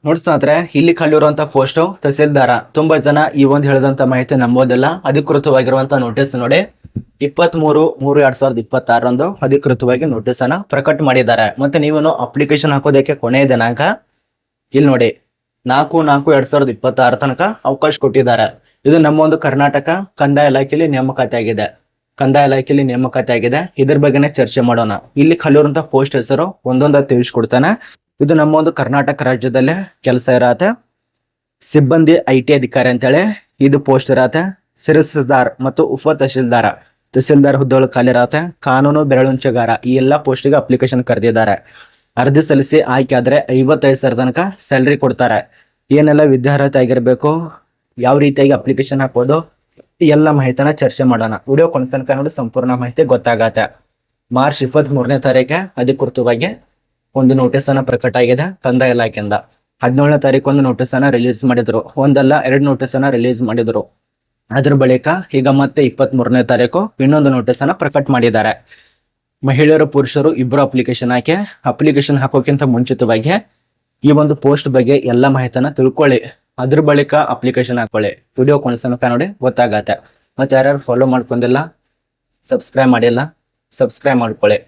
ನೋಡಿ ಸ್ನೇಹಿತರೆ, ಇಲ್ಲಿ ಖಾಲಿರುವಂತ ಪೋಸ್ಟ್ ತಹಸೀಲ್ದಾರ. ತುಂಬಾ ಜನ ಈ ಒಂದು ಹೇಳಿದಂತ ಮಾಹಿತಿ ನಂಬೋದಿಲ್ಲ. ಅಧಿಕೃತವಾಗಿರುವಂತ ನೋಟಿಸ್ ನೋಡಿ, 23/3/2026 ಅಧಿಕೃತವಾಗಿ ನೋಟಿಸ್ ಅನ್ನ ಪ್ರಕಟ ಮಾಡಿದ್ದಾರೆ. ಮತ್ತೆ ನೀವು ಅಪ್ಲಿಕೇಶನ್ ಹಾಕೋದಕ್ಕೆ ಕೊನೆಯ ದಿನಾಂಕ ಇಲ್ಲಿ ನೋಡಿ 4/4/2026 ತನಕ ಅವಕಾಶ ಕೊಟ್ಟಿದ್ದಾರೆ. ಇದು ನಮ್ಮ ಒಂದು ಕರ್ನಾಟಕ ಕಂದಾಯ ಇಲಾಖೆಯಲ್ಲಿ ನೇಮಕಾತಿ ಆಗಿದೆ. ಇದ್ರ ಬಗ್ಗೆನೇ ಚರ್ಚೆ ಮಾಡೋಣ. ಇಲ್ಲಿ ಖಾಲಿರುವಂತ ಪೋಸ್ಟ್ ಹೆಸರು ಒಂದೊಂದ ತಿಳಿಸ್ಕೊಡ್ತಾನೆ. ಇದು ನಮ್ಮ ಒಂದು ಕರ್ನಾಟಕ ರಾಜ್ಯದಲ್ಲೇ ಕೆಲಸ ಇರತ್ತೆ. ಸಿಬ್ಬಂದಿ IT ಅಧಿಕಾರಿ ಅಂತೇಳಿ ಇದು ಪೋಸ್ಟ್ ಇರತ್ತೆ. ಸಿರಸ್ದಾರ್ ಮತ್ತು ಉಪ ತಹಸೀಲ್ದಾರ್ ಹುದ್ದೆಗಳು ಖಾಲಿ ಇರತ್ತೆ. ಕಾನೂನು ಬೆರಳುಂಚಗಾರ ಈ ಎಲ್ಲಾ ಪೋಸ್ಟ್ಗೆ ಅಪ್ಲಿಕೇಶನ್ ಕರೆದಿದ್ದಾರೆ. ಅರ್ಜಿ ಸಲ್ಲಿಸಿ ಆಯ್ಕೆ ಆದ್ರೆ 55,000 ತನಕ ಸ್ಯಾಲರಿ ಕೊಡ್ತಾರೆ. ಏನೆಲ್ಲ ವಿದ್ಯಾರ್ಹತೆ ಆಗಿರ್ಬೇಕು, ಯಾವ ರೀತಿಯಾಗಿ ಅಪ್ಲಿಕೇಶನ್ ಹಾಕೋದು, ಈ ಎಲ್ಲ ಮಾಹಿತಿನ ಚರ್ಚೆ ಮಾಡೋಣ. ವಿಡಿಯೋ ಕೊನೆ ತನಕ ನೋಡಿ ಸಂಪೂರ್ಣ ಮಾಹಿತಿ ಗೊತ್ತಾಗತ್ತೆ. ಮಾರ್ಚ್ 23ನೇ ತಾರೀಕೆ ಅಧಿಕೃತವಾಗಿ ಒಂದು ನೋಟಿಸ್ ಅನ್ನ ಪ್ರಕಟ ಆಗಿದೆ ಕಂದಾಯ ಇಲಾಖೆಯಿಂದ. 17ನೇ ತಾರೀಕು ಒಂದು ನೋಟಿಸ್ ಅನ್ನ ರಿಲೀಸ್ ಮಾಡಿದ್ರು. ಒಂದಲ್ಲ 2 ನೋಟಿಸ್ ಅನ್ನ ರಿಲೀಸ್ ಮಾಡಿದ್ರು. ಅದ್ರ ಬಳಿಕ ಈಗ ಮತ್ತೆ 23ನೇ ತಾರೀಕು ಇನ್ನೊಂದು ನೋಟಿಸ್ ಅನ್ನ ಪ್ರಕಟ ಮಾಡಿದ್ದಾರೆ. ಮಹಿಳೆಯರು ಪುರುಷರು ಇಬ್ಬರು ಅಪ್ಲಿಕೇಶನ್ ಹಾಕೋಕ್ಕಿಂತ ಮುಂಚಿತವಾಗಿ ಈ ಒಂದು ಪೋಸ್ಟ್ ಬಗ್ಗೆ ಎಲ್ಲ ಮಾಹಿತಿನ ತಿಳ್ಕೊಳ್ಳಿ. ಅದ್ರ ಬಳಿಕ ಅಪ್ಲಿಕೇಶನ್ ಹಾಕೊಳ್ಳಿ. ವಿಡಿಯೋ ಕೊನೆ ತನಕ ನೋಡಿ ಗೊತ್ತಾಗತ್ತೆ. ಮತ್ತೆ ಯಾರ್ಯಾರು ಫಾಲೋ ಮಾಡ್ಕೊಂಡಿಲ್ಲ, ಸಬ್ಸ್ಕ್ರೈಬ್ ಮಾಡಿಲ್ಲ, ಸಬ್ಸ್ಕ್ರೈಬ್ ಮಾಡ್ಕೊಳ್ಳಿ.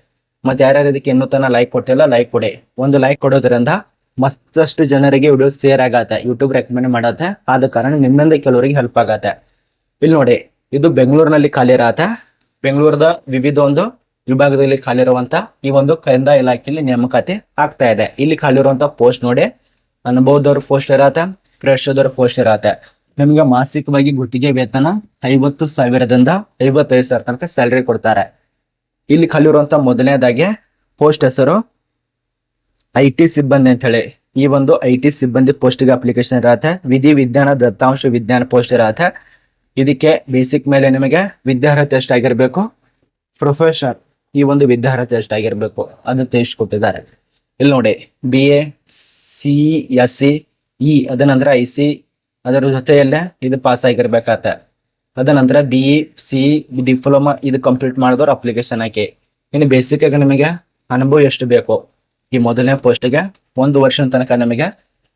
ಮತ್ತೆ ಯಾರ್ಯಾರು ಇದಕ್ಕೆ ಇನ್ನೂ ತನ ಲೈಕ್ ಕೊಟ್ಟಿಲ್ಲ, ಲೈಕ್ ಕೊಡಿ. ಒಂದು ಲೈಕ್ ಕೊಡೋದ್ರಿಂದ ಮತ್ತಷ್ಟು ಜನರಿಗೆ ವಿಡಿಯೋ ಶೇರ್ ಆಗತ್ತೆ, ಯೂಟ್ಯೂಬ್ ರೆಕಮೆಂಡ್ ಮಾಡತ್ತೆ. ಆದ ಕಾರಣ ನಿಮ್ಮಿಂದ ಕೆಲವರಿಗೆ ಹೆಲ್ಪ್ ಆಗತ್ತೆ. ಇಲ್ಲಿ ನೋಡಿ, ಇದು ಬೆಂಗಳೂರಿನಲ್ಲಿ ಖಾಲಿ ಇರತ್ತೆ. ಬೆಂಗಳೂರದ ವಿವಿಧ ಒಂದು ವಿಭಾಗದಲ್ಲಿ ಖಾಲಿ ಇರುವಂತ ಈ ಒಂದು ಕಂದಾಯ ಇಲಾಖೆಯಲ್ಲಿ ನೇಮಕಾತಿ ಆಗ್ತಾ ಇದೆ. ಇಲ್ಲಿ ಖಾಲಿ ಇರುವಂತ ಪೋಸ್ಟ್ ನೋಡಿ, ಅನುಭವದವ್ರ ಪೋಸ್ಟ್ ಇರತ್ತೆ, ಫ್ರೆಶರ್ದವ್ರ ಪೋಸ್ಟ್ ಇರತ್ತೆ. ನಿಮ್ಗೆ ಮಾಸಿಕವಾಗಿ ಗುತ್ತಿಗೆ ವೇತನ 50,000ದಿಂದ 55,000 ತನಕ ಸ್ಯಾಲರಿ ಕೊಡ್ತಾರೆ. ಇಲ್ಲಿ ಖಾಲಿ ಇರುವಂತ ಮೊದಲನೇದಾಗಿ ಪೋಸ್ಟ್ ಹೆಸರು IT ಸಿಬ್ಬಂದಿ ಅಂತ ಹೇಳಿ. ಈ ಒಂದು IT ಸಿಬ್ಬಂದಿ ಪೋಸ್ಟ್ಗೆ ಅಪ್ಲಿಕೇಶನ್ ಇರತ್ತೆ. ವಿಧಿ ವಿಜ್ಞಾನ ದತ್ತಾಂಶ ವಿಜ್ಞಾನ ಪೋಸ್ಟ್ ಇರತ್ತೆ. ಇದಕ್ಕೆ ಬೇಸಿಕ್ ಮೇಲೆ ನಿಮಗೆ ವಿದ್ಯಾರ್ಹತೆ ಎಷ್ಟಾಗಿರ್ಬೇಕು, ಪ್ರೊಫೆಷನ್ ಈ ಒಂದು ವಿದ್ಯಾರ್ಹತೆ ಎಷ್ಟಾಗಿರ್ಬೇಕು ಅದು ತಿಳಿಸ್ಕೊಟ್ಟಿದ್ದಾರೆ. ಇಲ್ಲಿ ನೋಡಿ, BA CSC ಅದನಂತರ IC ಅದರ ಜೊತೆಯಲ್ಲೇ ಇದು ಪಾಸ್ ಆಗಿರ್ಬೇಕಾಗತ್ತೆ. ಅದನಂತರ BE CE ಡಿಪ್ಲೊಮಾ ಇದು ಕಂಪ್ಲೀಟ್ ಮಾಡಿದವ್ರು ಅಪ್ಲಿಕೇಶನ್ ಹಾಕಿ. ಇನ್ನು ಬೇಸಿಕ್ ಆಗಿ ನಿಮಗೆ ಅನುಭವ ಎಷ್ಟು ಬೇಕು, ಈ ಮೊದಲನೇ ಪೋಸ್ಟ್ಗೆ 1 ವರ್ಷದ ತನಕ ನಮಗೆ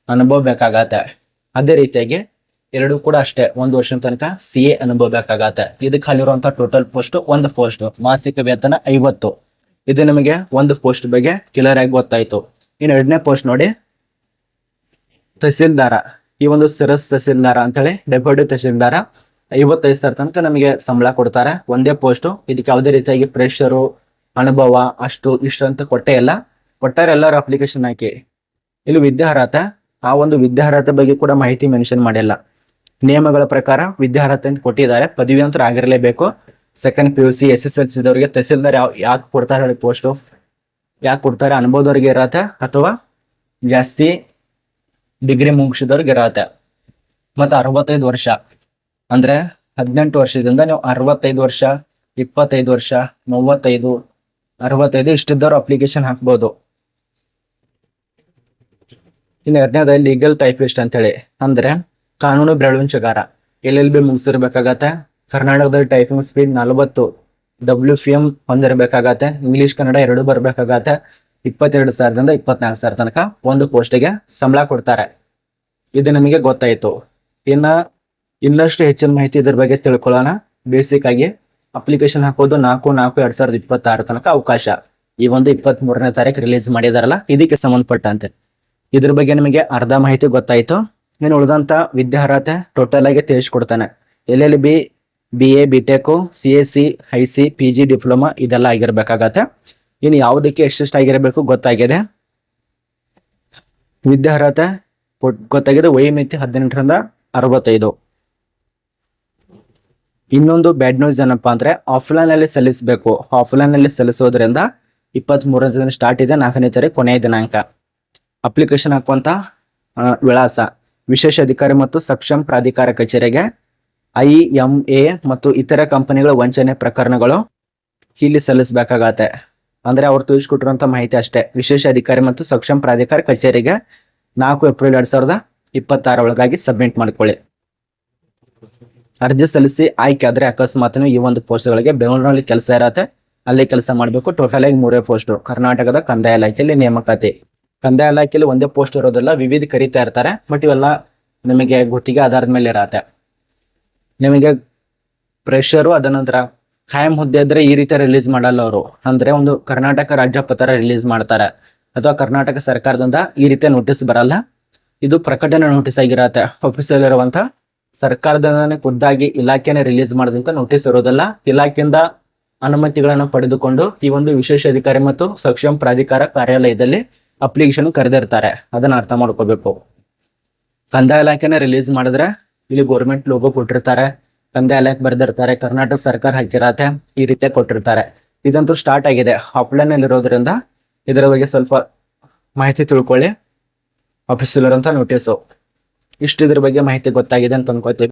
ಅನುಭವ ಬೇಕಾಗತ್ತೆ. ಅದೇ ರೀತಿಯಾಗಿ ಎರಡು ಕೂಡ ಅಷ್ಟೇ, 1 ವರ್ಷದ ತನಕ CA ಅನುಭವ ಬೇಕಾಗತ್ತೆ. ಇದಕ್ಕೆ ಅಲ್ಲಿರುವಂತ ಟೋಟಲ್ ಪೋಸ್ಟ್ ಒಂದು ಪೋಸ್ಟ್, ಮಾಸಿಕ ವೇತನ 50. ಇದು ನಿಮಗೆ ಒಂದು ಪೋಸ್ಟ್ ಬಗ್ಗೆ ಕ್ಲಿಯರ್ ಆಗಿ ಗೊತ್ತಾಯ್ತು. ಇನ್ನು 2ನೇ ಪೋಸ್ಟ್ ನೋಡಿ, ತಹಸೀಲ್ದಾರ. ಈ ಒಂದು ಸಿರಸ್ ತಹಸೀಲ್ದಾರ ಅಂತೇಳಿ ಡೆಪ್ಯೂಟಿ ತಹಸೀಲ್ದಾರ 55,000 ತನಕ ನಮಗೆ ಸಂಬಳ ಕೊಡ್ತಾರೆ. ಒಂದೇ ಪೋಸ್ಟ್. ಇದಕ್ಕೆ ಯಾವುದೇ ರೀತಿಯಾಗಿ ಪ್ರೆಷರು ಅನುಭವ ಅಷ್ಟು ಇಷ್ಟು ಅಂತ ಕೊಟ್ಟೇ ಇಲ್ಲ. ಒಟ್ಟಾರೆ ಎಲ್ಲರೂ ಅಪ್ಲಿಕೇಶನ್ ಹಾಕಿ. ಇಲ್ಲಿ ವಿದ್ಯಾರ್ಹತೆ, ಆ ಒಂದು ವಿದ್ಯಾರ್ಹತೆ ಬಗ್ಗೆ ಕೂಡ ಮಾಹಿತಿ ಮೆನ್ಷನ್ ಮಾಡಿಲ್ಲ. ನಿಯಮಗಳ ಪ್ರಕಾರ ವಿದ್ಯಾರ್ಹತೆ ಅಂತ ಕೊಟ್ಟಿದ್ದಾರೆ. ಪದವಿ ಅಂತ ಆಗಿರಲೇಬೇಕು. ಸೆಕೆಂಡ್ PUC SSLC ದವರಿಗೆ ತಹಸೀಲ್ದಾರ್ ಯಾಕೆ ಕೊಡ್ತಾರೆ ಹೇಳಿ ಪೋಸ್ಟು, ಯಾಕೆ ಕೊಡ್ತಾರೆ, ಅನುಭವದವ್ರಿಗೆ ಇರತ್ತೆ ಅಥವಾ ಜಾಸ್ತಿ ಡಿಗ್ರಿ ಮುಗಿಸಿದವ್ರಿಗೆ ಇರತ್ತೆ. ಮತ್ತು 65 ವರ್ಷ ಅಂದ್ರೆ 18 ವರ್ಷದಿಂದ ನೀವು 65 ವರ್ಷ 25 ವರ್ಷ 35 65 ಇಷ್ಟಿದ್ದವ್ರು ಅಪ್ಲಿಕೇಶನ್ ಹಾಕ್ಬೋದು. ಇನ್ನು 2ನೇದು ಲೀಗಲ್ ಟೈಪಿಸ್ಟ್ ಅಂತೇಳಿ, ಅಂದ್ರೆ ಕಾನೂನು ಬೆರಳುಂಚಗಾರ. LLB ಮುಗಿಸಿರ್ಬೇಕಾಗತ್ತೆ. ಕರ್ನಾಟಕದಲ್ಲಿ ಟೈಪಿಂಗ್ ಸ್ಪೀಡ್ 40 WFM ಹೊಂದಿರಬೇಕಾಗತ್ತೆ. ಇಂಗ್ಲಿಷ್ ಕನ್ನಡ 2 ಬರ್ಬೇಕಾಗತ್ತೆ. 22,000ದಿಂದ 24,000 ತನಕ ಒಂದು ಪೋಸ್ಟಿಗೆ ಸಂಬಳ ಕೊಡ್ತಾರೆ. ಇದು ನಮಗೆ ಗೊತ್ತಾಯ್ತು. ಇನ್ನಷ್ಟು ಹೆಚ್ಚಿನ ಮಾಹಿತಿ ಇದ್ರ ಬಗ್ಗೆ ತಿಳ್ಕೊಳ್ಳೋಣ. ಬೇಸಿಕ್ ಆಗಿ ಅಪ್ಲಿಕೇಶನ್ ಹಾಕೋದು 4/4/2026 ತನಕ ಅವಕಾಶ. ಈ ಒಂದು 23ನೇ ತಾರೀಕು ರಿಲೀಸ್ ಮಾಡಿದಾರಲ್ಲ, ಇದಕ್ಕೆ ಸಂಬಂಧಪಟ್ಟಂತೆ ಇದ್ರ ಬಗ್ಗೆ ನಿಮಗೆ ಅರ್ಧ ಮಾಹಿತಿ ಗೊತ್ತಾಯ್ತು. ಇನ್ನು ಉಳಿದಂತ ವಿದ್ಯಾರ್ಹತೆ ಟೋಟಲ್ ಆಗಿ ತಿಳಿಸ್ಕೊಡ್ತಾನೆ. LLB BA BTech CSC IC PG diploma ಇದೆಲ್ಲ ಆಗಿರ್ಬೇಕಾಗತ್ತೆ. ಇನ್ನು ಯಾವುದಕ್ಕೆ ಎಷ್ಟೆಷ್ಟು ಆಗಿರಬೇಕು ಗೊತ್ತಾಗಿದೆ. ವಿದ್ಯಾರ್ಹತೆ ಗೊತ್ತಾಗಿದೆ. ವಯೋಮಿತಿ 18ರಿಂದ 65. ಇನ್ನೊಂದು ಬ್ಯಾಡ್ ನ್ಯೂಸ್ ಏನಪ್ಪಾ ಅಂದ್ರೆ, ಆಫ್ಲೈನ್ ಅಲ್ಲಿ ಸಲ್ಲಿಸಬೇಕು. ಆಫ್ಲೈನ್ ಅಲ್ಲಿ ಸಲ್ಲಿಸೋದ್ರಿಂದ 23ನೇ ದಿನ ಸ್ಟಾರ್ಟ್ ಇದೆ, 4ನೇ ತಾರೀಕು ಕೊನೆಯ ದಿನಾಂಕ. ಅಪ್ಲಿಕೇಶನ್ ಹಾಕುವಂತ ವಿಳಾಸ ವಿಶೇಷ ಅಧಿಕಾರಿ ಮತ್ತು ಸಕ್ಷಮ ಪ್ರಾಧಿಕಾರ ಕಚೇರಿಗೆ, IMA ಮತ್ತು ಇತರ ಕಂಪನಿಗಳ ವಂಚನೆ ಪ್ರಕರಣಗಳು ಇಲ್ಲಿ ಸಲ್ಲಿಸಬೇಕಾಗತ್ತೆ. ಅಂದ್ರೆ ಅವ್ರು ತಿಳಿಸ್ಕೊಟ್ಟಿರುವಂತ ಮಾಹಿತಿ ಅಷ್ಟೇ. ವಿಶೇಷ ಅಧಿಕಾರಿ ಮತ್ತು ಸಕ್ಷಮ ಪ್ರಾಧಿಕಾರ ಕಚೇರಿಗೆ 4 ಏಪ್ರಿಲ್ 2026 ಒಳಗಾಗಿ ಸಬ್ಮಿಟ್ ಮಾಡ್ಕೊಳ್ಳಿ. ಅರ್ಜಿ ಸಲ್ಲಿಸಿ ಆಯ್ಕೆ ಆದ್ರೆ ಅಕಸ್ಮಾತ್ ಈ ಒಂದು ಪೋಸ್ಟ್ಗಳಿಗೆ ಬೆಂಗಳೂರಿನಲ್ಲಿ ಕೆಲಸ ಇರತ್ತೆ, ಅಲ್ಲಿ ಕೆಲಸ ಮಾಡಬೇಕು. ಟೋಟಲ್ ಆಗಿ 3 ಪೋಸ್ಟ್ ಕರ್ನಾಟಕದ ಕಂದಾಯ ಇಲಾಖೆಯಲ್ಲಿ ನೇಮಕಾತಿ. ಕಂದಾಯ ಇಲಾಖೆಯಲ್ಲಿ ಒಂದೇ ಪೋಸ್ಟ್ ಇರೋದಿಲ್ಲ, ವಿವಿಧ ಕರಿತಾ ಇರ್ತಾರೆ. ಬಟ್ ಇವೆಲ್ಲ ನಿಮಗೆ ಗುತ್ತಿಗೆ ಆಧಾರದ ಮೇಲೆ ಇರತ್ತೆ. ನಿಮಗೆ ಪ್ರೆಷರು ಅದ ನಂತರ ಖಾಯಂ ಹುದ್ದೆ ಇದ್ರೆ ಈ ರೀತಿ ರಿಲೀಸ್ ಮಾಡಲ್ಲ ಅವರು. ಅಂದ್ರೆ ಒಂದು ಕರ್ನಾಟಕ ರಾಜ್ಯ ಪತ್ರ ರಿಲೀಸ್ ಮಾಡ್ತಾರೆ ಅಥವಾ ಕರ್ನಾಟಕ ಸರ್ಕಾರದಿಂದ ಈ ರೀತಿಯ ನೋಟಿಸ್ ಬರಲ್ಲ. ಇದು ಪ್ರಕಟಣೆ ನೋಟಿಸ್ ಆಗಿರತ್ತೆ. ಆಫೀಸಲ್ಲಿ ಇರುವಂತ ಸರ್ಕಾರದಿಂದಾನೇ ಖುದ್ದಾಗಿ ಇಲಾಖೆನೇ ರಿಲೀಸ್ ಮಾಡಿದಂತ ನೋಟಿಸ್ ಇರೋದಿಲ್ಲ. ಇಲಾಖೆಯಿಂದ ಅನುಮತಿಗಳನ್ನು ಪಡೆದುಕೊಂಡು ಈ ಒಂದು ವಿಶೇಷ ಅಧಿಕಾರಿ ಮತ್ತು ಸಕ್ಷಮ ಪ್ರಾಧಿಕಾರ ಕಾರ್ಯಾಲಯದಲ್ಲಿ ಅಪ್ಲಿಕೇಶನ್ ಕರೆದಿರ್ತಾರೆ. ಅದನ್ನ ಅರ್ಥ ಮಾಡ್ಕೋಬೇಕು. ಕಂದಾಯ ಇಲಾಖೆನೇ ರಿಲೀಸ್ ಮಾಡಿದ್ರೆ ಇಲ್ಲಿ ಗೌರ್ಮೆಂಟ್ ಲೋಗೋ ಕೊಟ್ಟಿರ್ತಾರೆ, ಕಂದಾಯ ಇಲಾಖೆ ಬರೆದಿರ್ತಾರೆ, ಕರ್ನಾಟಕ ಸರ್ಕಾರ ಹಾಕಿರತ್ತೆ, ಈ ರೀತಿ ಕೊಟ್ಟಿರ್ತಾರೆ. ಇದಂತೂ ಸ್ಟಾರ್ಟ್ ಆಗಿದೆ ಆಫ್ಲೈನ್ ಅಲ್ಲಿ ಇರೋದ್ರಿಂದ ಇದರ ಬಗ್ಗೆ ಸ್ವಲ್ಪ ಮಾಹಿತಿ ತಿಳ್ಕೊಳ್ಳಿ. ಆಫೀಸಲ್ಲಿರುವಂತ ನೋಟಿಸು ಇಷ್ಟು ಇದ್ರ ಬಗ್ಗೆ ಮಾಹಿತಿ ಗೊತ್ತಾಗಿದೆ ಅಂತ ಅನ್ಕೋತೀವಿ.